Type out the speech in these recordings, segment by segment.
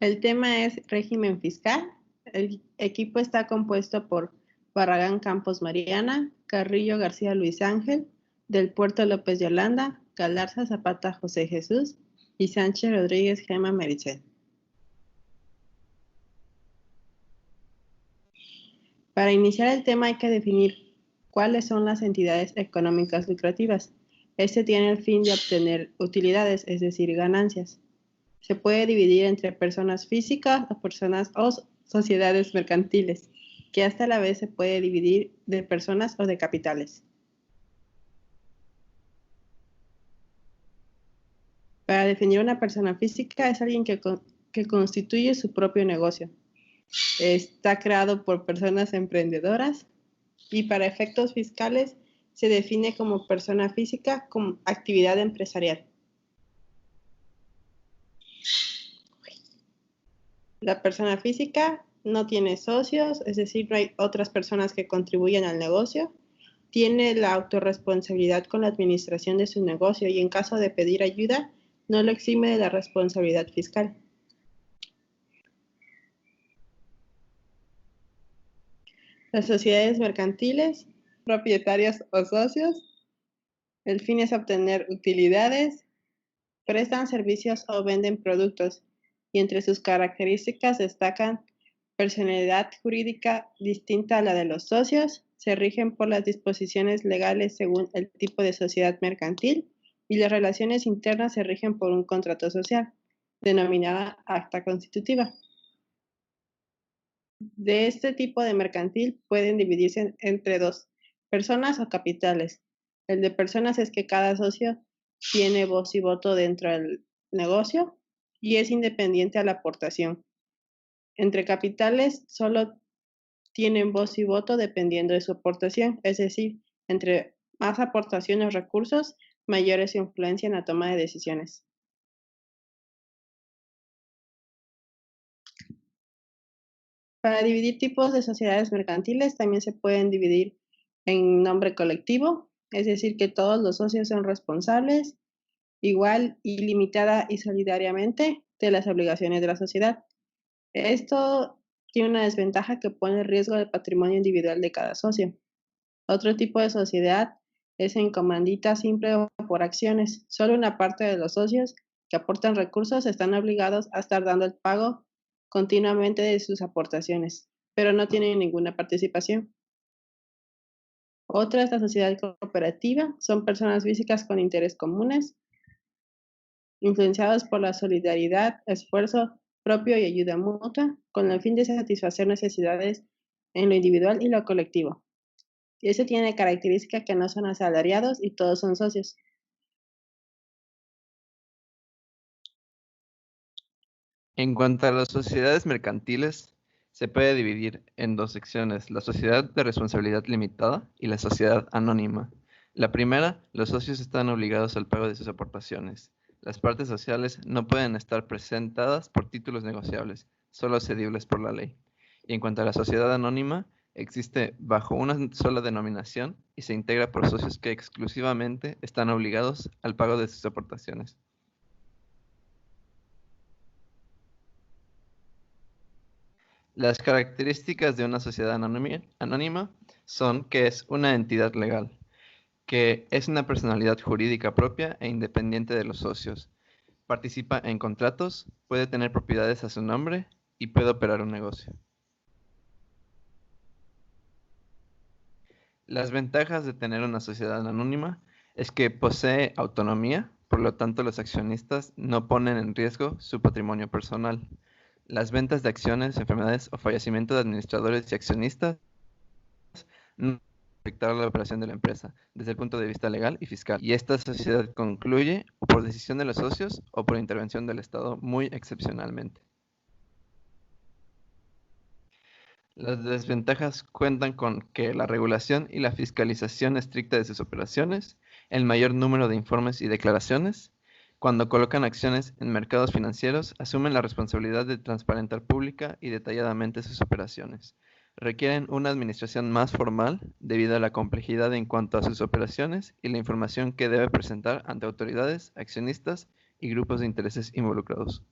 El tema es régimen fiscal. El equipo está compuesto por Barragán Campos Mariana, Carrillo García Luis Ángel, Del Puerto López Yolanda, Galarza Zapata José Jesús y Sánchez Rodríguez Gema Mericel. Para iniciar el tema hay que definir cuáles son las entidades económicas lucrativas. Este tiene el fin de obtener utilidades, es decir, ganancias. Se puede dividir entre personas físicas o personas o sociedades mercantiles, que hasta a la vez se puede dividir de personas o de capitales. Para definir una persona física es alguien que constituye su propio negocio. Está creado por personas emprendedoras y para efectos fiscales se define como persona física con actividad empresarial. La persona física no tiene socios, es decir, no hay otras personas que contribuyan al negocio. Tiene la autorresponsabilidad con la administración de su negocio y en caso de pedir ayuda, no lo exime de la responsabilidad fiscal. Las sociedades mercantiles, propietarios o socios, el fin es obtener utilidades, prestan servicios o venden productos y entre sus características destacan personalidad jurídica distinta a la de los socios, se rigen por las disposiciones legales según el tipo de sociedad mercantil y las relaciones internas se rigen por un contrato social, denominada acta constitutiva. De este tipo de mercantil pueden dividirse entre dos, personas o capitales. El de personas es que cada socio tiene voz y voto dentro del negocio y es independiente a la aportación. Entre capitales solo tienen voz y voto dependiendo de su aportación, es decir, entre más aportaciones o recursos, mayor es su influencia en la toma de decisiones. Para dividir tipos de sociedades mercantiles también se pueden dividir en nombre colectivo, es decir, que todos los socios son responsables, igual, ilimitada y solidariamente de las obligaciones de la sociedad. Esto tiene una desventaja que pone en riesgo el patrimonio individual de cada socio. Otro tipo de sociedad es en comandita simple o por acciones. Solo una parte de los socios que aportan recursos están obligados a estar dando el pago continuamente de sus aportaciones, pero no tienen ninguna participación. Otra es la sociedad cooperativa. Son personas físicas con intereses comunes, influenciados por la solidaridad, esfuerzo propio y ayuda mutua, con el fin de satisfacer necesidades en lo individual y lo colectivo. Y eso tiene característica que no son asalariados y todos son socios. En cuanto a las sociedades mercantiles, se puede dividir en dos secciones, la sociedad de responsabilidad limitada y la sociedad anónima. La primera, los socios están obligados al pago de sus aportaciones. Las partes sociales no pueden estar presentadas por títulos negociables, solo cedibles por la ley. Y en cuanto a la sociedad anónima, existe bajo una sola denominación y se integra por socios que exclusivamente están obligados al pago de sus aportaciones. Las características de una sociedad anónima son que es una entidad legal, que es una personalidad jurídica propia e independiente de los socios, participa en contratos, puede tener propiedades a su nombre y puede operar un negocio. Las ventajas de tener una sociedad anónima es que posee autonomía, por lo tanto los accionistas no ponen en riesgo su patrimonio personal. Las ventas de acciones, enfermedades o fallecimiento de administradores y accionistas no afectar la operación de la empresa desde el punto de vista legal y fiscal. Y esta sociedad concluye o por decisión de los socios o por intervención del Estado muy excepcionalmente. Las desventajas cuentan con que la regulación y la fiscalización estricta de sus operaciones, el mayor número de informes y declaraciones, cuando colocan acciones en mercados financieros, asumen la responsabilidad de transparentar pública y detalladamente sus operaciones. Requieren una administración más formal debido a la complejidad en cuanto a sus operaciones y la información que debe presentar ante autoridades, accionistas y grupos de intereses involucrados.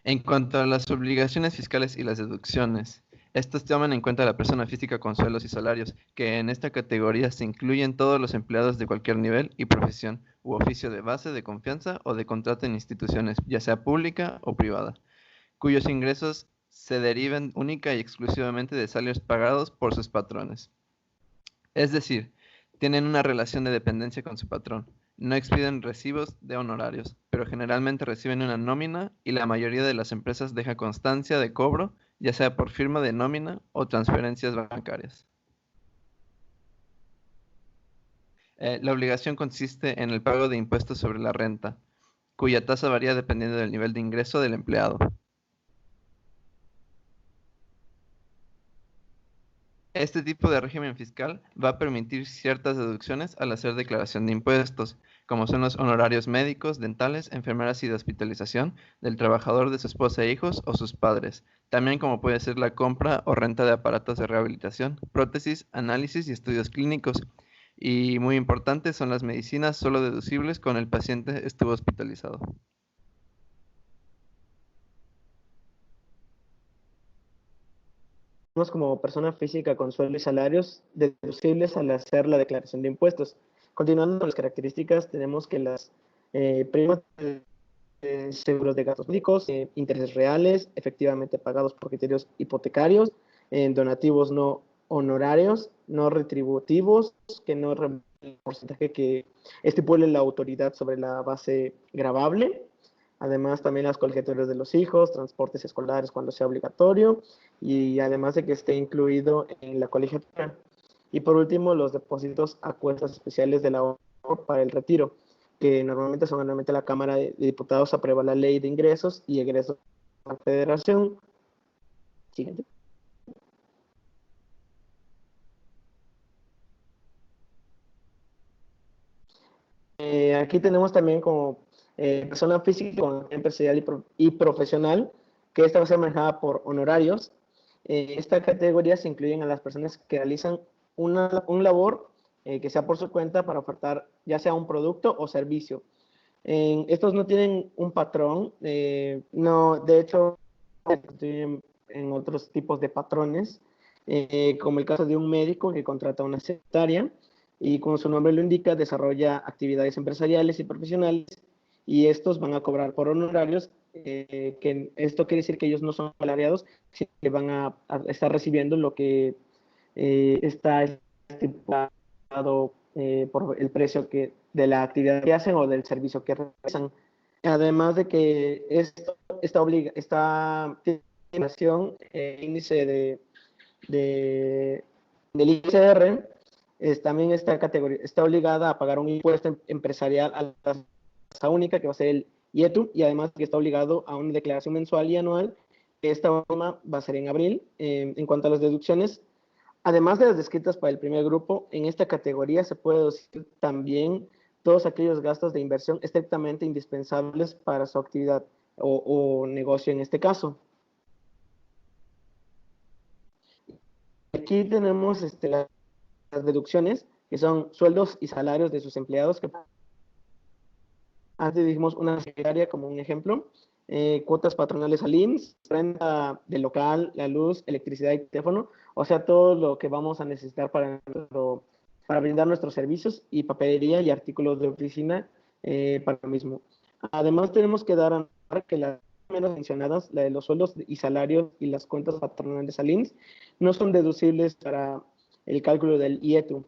En cuanto a las obligaciones fiscales y las deducciones, estas toman en cuenta a la persona física con sueldos y salarios, que en esta categoría se incluyen todos los empleados de cualquier nivel y profesión u oficio de base, de confianza o de contrato en instituciones, ya sea pública o privada, cuyos ingresos se deriven única y exclusivamente de salarios pagados por sus patrones. Es decir, tienen una relación de dependencia con su patrón. No expiden recibos de honorarios, pero generalmente reciben una nómina y la mayoría de las empresas deja constancia de cobro, ya sea por firma de nómina o transferencias bancarias. La obligación consiste en el pago de impuestos sobre la renta, cuya tasa varía dependiendo del nivel de ingreso del empleado. Este tipo de régimen fiscal va a permitir ciertas deducciones al hacer declaración de impuestos, como son los honorarios médicos, dentales, enfermeras y de hospitalización del trabajador, de su esposa e hijos o sus padres, también como puede ser la compra o renta de aparatos de rehabilitación, prótesis, análisis y estudios clínicos. Y muy importante son las medicinas solo deducibles cuando el paciente estuvo hospitalizado. Como persona física con sueldo y salarios deducibles al hacer la declaración de impuestos. Continuando con las características, tenemos que las primas de seguros de gastos médicos, intereses reales, efectivamente pagados por criterios hipotecarios, donativos no honorarios, no retributivos, que no revelan el porcentaje que estipule la autoridad sobre la base gravable. Además, también las colegiaturas de los hijos, transportes escolares cuando sea obligatorio, y además de que esté incluido en la colegiatura. Y por último, los depósitos a cuentas especiales del ahorro para el retiro, que normalmente son anualmente la Cámara de Diputados aprueba la Ley de Ingresos y Egresos de la Federación. Siguiente. Aquí tenemos también como persona física con empresarial y profesional, que esta va a ser manejada por honorarios. Esta categoría se incluyen a las personas que realizan un labor que sea por su cuenta para ofertar ya sea un producto o servicio. Estos no tienen un patrón, no, de hecho, en otros tipos de patrones, como el caso de un médico que contrata a una secretaria y como su nombre lo indica, desarrolla actividades empresariales y profesionales y estos van a cobrar por honorarios, que esto quiere decir que ellos no son salariados, sino que van a estar recibiendo lo que está estipulado por el precio de la actividad que hacen o del servicio que realizan. Además de que esta índice del ICR, también esta categoría está obligada a pagar un impuesto empresarial a la tasa única, que va a ser el IETU, y además que está obligado a una declaración mensual y anual. Esta última va a ser en abril. En cuanto a las deducciones, además de las descritas para el primer grupo, en esta categoría se puede deducir también todos aquellos gastos de inversión estrictamente indispensables para su actividad o negocio en este caso. Aquí tenemos las deducciones, que son sueldos y salarios de sus empleados, que antes dijimos una secretaria como un ejemplo, cuotas patronales al IMSS, renta del local, la luz, electricidad y teléfono, o sea, todo lo que vamos a necesitar para brindar nuestros servicios, y papelería y artículos de oficina para lo mismo. Además, tenemos que dar a notar que las menos mencionadas, la de los sueldos y salarios y las cuentas patronales al IMSS, no son deducibles para el cálculo del IETU.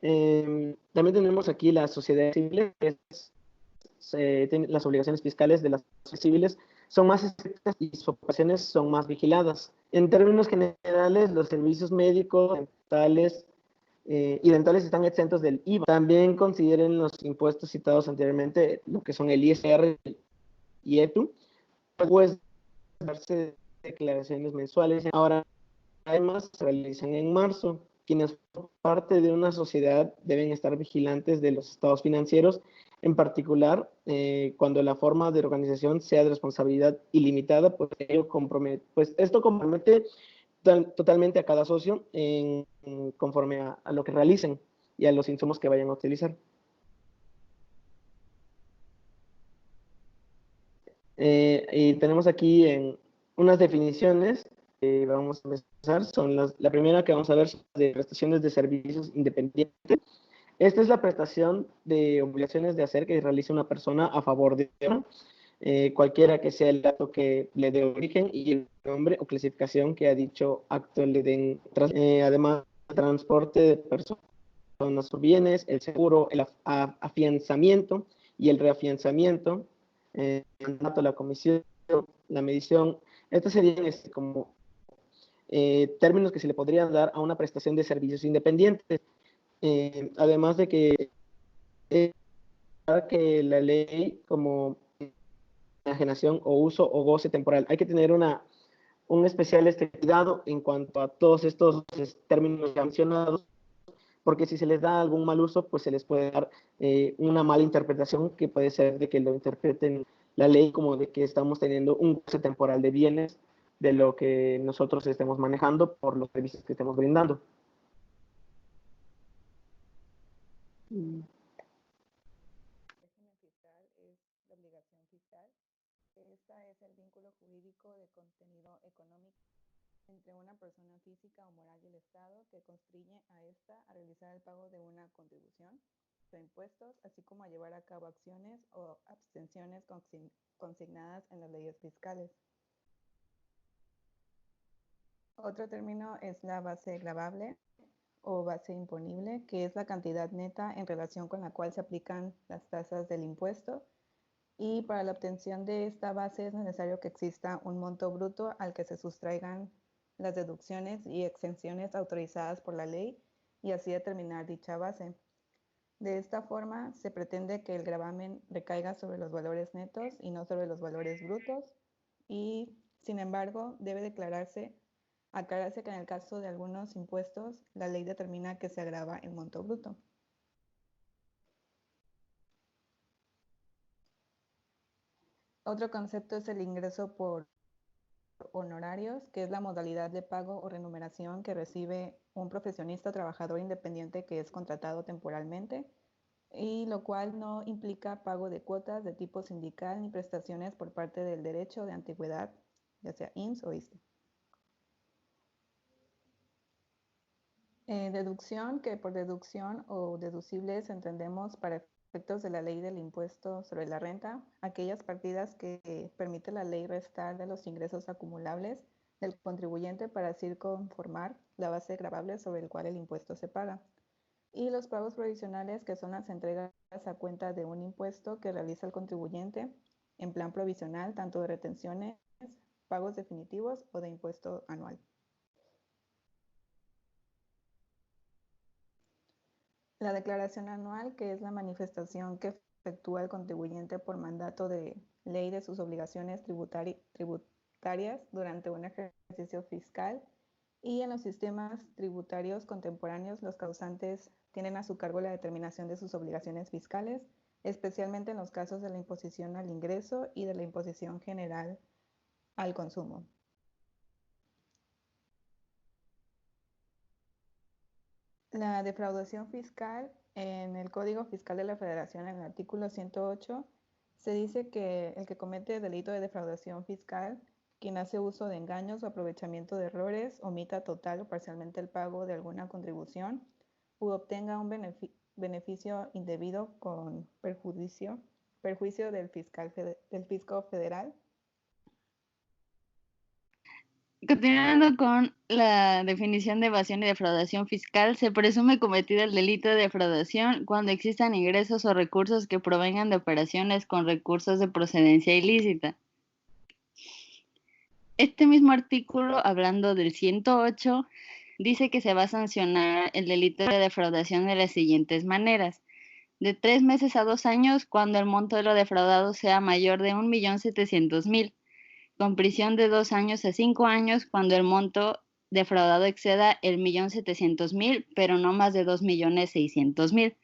También tenemos aquí las sociedades civiles, las obligaciones fiscales de las sociedades civiles son más estrictas y sus operaciones son más vigiladas. En términos generales, los servicios médicos, dentales y dentales están exentos del IVA. También consideren los impuestos citados anteriormente, lo que son el ISR y IETU, pues darse declaraciones mensuales. Ahora, además, se realizan en marzo. Quienes son parte de una sociedad deben estar vigilantes de los estados financieros, en particular cuando la forma de organización sea de responsabilidad ilimitada, pues esto compromete totalmente a cada socio conforme a lo que realicen y a los insumos que vayan a utilizar. Y tenemos aquí en unas definiciones que vamos a empezar. Son la primera que vamos a ver son de prestaciones de servicios independientes. Esta es la prestación de obligaciones de hacer que realice una persona a favor de otra, cualquiera que sea el acto que le dé origen y el nombre o clasificación que a dicho acto le den. Además, el transporte de personas o bienes, el seguro, el afianzamiento y el reafianzamiento, el mandato, la comisión, la medición. Estos serían como términos que se le podrían dar a una prestación de servicios independientes. Además de que la ley como enajenación o uso o goce temporal. Hay que tener un especial cuidado en cuanto a todos estos términos ya mencionados, porque si se les da algún mal uso, pues se les puede dar una mala interpretación que puede ser de que lo interpreten la ley como de que estamos teniendo un goce temporal de bienes de lo que nosotros estemos manejando por los servicios que estemos brindando. Esta es el vínculo jurídico de contenido económico entre una persona física o moral y el Estado que constriñe a esta a realizar el pago de una contribución o impuestos, así como a llevar a cabo acciones o abstenciones consignadas en las leyes fiscales. Otro término es la base gravable o base imponible, que es la cantidad neta en relación con la cual se aplican las tasas del impuesto. Y para la obtención de esta base es necesario que exista un monto bruto al que se sustraigan las deducciones y exenciones autorizadas por la ley y así determinar dicha base. De esta forma, se pretende que el gravamen recaiga sobre los valores netos y no sobre los valores brutos y, sin embargo, debe aclararse que en el caso de algunos impuestos, la ley determina que se agrava el monto bruto. Otro concepto es el ingreso por honorarios, que es la modalidad de pago o remuneración que recibe un profesionista o trabajador independiente que es contratado temporalmente, y lo cual no implica pago de cuotas de tipo sindical ni prestaciones por parte del derecho de antigüedad, ya sea IMSS o ISSSTE. Deducción, que por deducción o deducibles entendemos para efectos de la ley del impuesto sobre la renta, aquellas partidas que permite la ley restar de los ingresos acumulables del contribuyente para así conformar la base gravable sobre el cual el impuesto se paga. Y los pagos provisionales, que son las entregas a cuenta de un impuesto que realiza el contribuyente en plan provisional, tanto de retenciones, pagos definitivos o de impuesto anual. La declaración anual, que es la manifestación que efectúa el contribuyente por mandato de ley de sus obligaciones tributarias durante un ejercicio fiscal, y en los sistemas tributarios contemporáneos los causantes tienen a su cargo la determinación de sus obligaciones fiscales, especialmente en los casos de la imposición al ingreso y de la imposición general al consumo. La defraudación fiscal, en el Código Fiscal de la Federación, en el artículo 108, se dice que el que comete delito de defraudación fiscal, quien hace uso de engaños o aprovechamiento de errores, omita total o parcialmente el pago de alguna contribución u obtenga un beneficio indebido con perjuicio del fisco federal. Continuando con la definición de evasión y defraudación fiscal, se presume cometido el delito de defraudación cuando existan ingresos o recursos que provengan de operaciones con recursos de procedencia ilícita. Este mismo artículo, hablando del 108, dice que se va a sancionar el delito de defraudación de las siguientes maneras: de 3 meses a 2 años cuando el monto de lo defraudado sea mayor de 1.700.000, con prisión de 2 años a 5 años cuando el monto defraudado exceda el 1.700.000, pero no más de 2.600.000,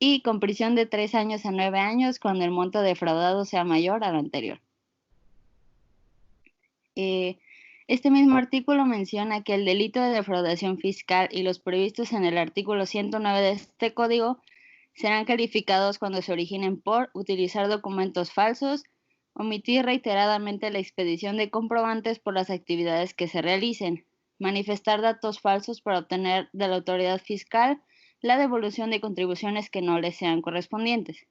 y con prisión de 3 años a 9 años cuando el monto defraudado sea mayor al anterior. Este mismo artículo menciona que el delito de defraudación fiscal y los previstos en el artículo 109 de este código serán calificados cuando se originen por utilizar documentos falsos, Omitir reiteradamente la expedición de comprobantes por las actividades que se realicen. Manifestar datos falsos para obtener de la autoridad fiscal la devolución de contribuciones que no les sean correspondientes.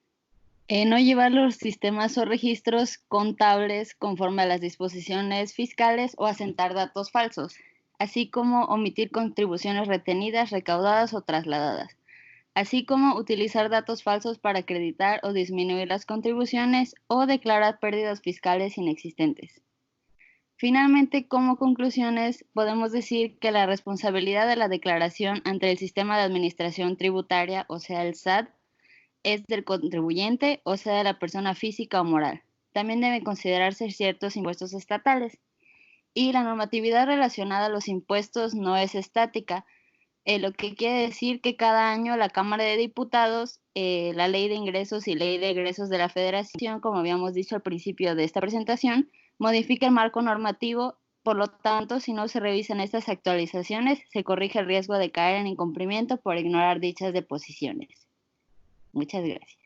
No llevar los sistemas o registros contables conforme a las disposiciones fiscales o asentar datos falsos, así como omitir contribuciones retenidas, recaudadas o trasladadas, así como utilizar datos falsos para acreditar o disminuir las contribuciones o declarar pérdidas fiscales inexistentes. Finalmente, como conclusiones, podemos decir que la responsabilidad de la declaración ante el sistema de administración tributaria, o sea, el SAT, es del contribuyente, o sea, de la persona física o moral. También deben considerarse ciertos impuestos estatales. Y la normatividad relacionada a los impuestos no es estática, lo que quiere decir que cada año la Cámara de Diputados, la Ley de Ingresos y Ley de Egresos de la Federación, como habíamos dicho al principio de esta presentación, modifica el marco normativo. Por lo tanto, si no se revisan estas actualizaciones, se corrige el riesgo de caer en incumplimiento por ignorar dichas disposiciones. Muchas gracias.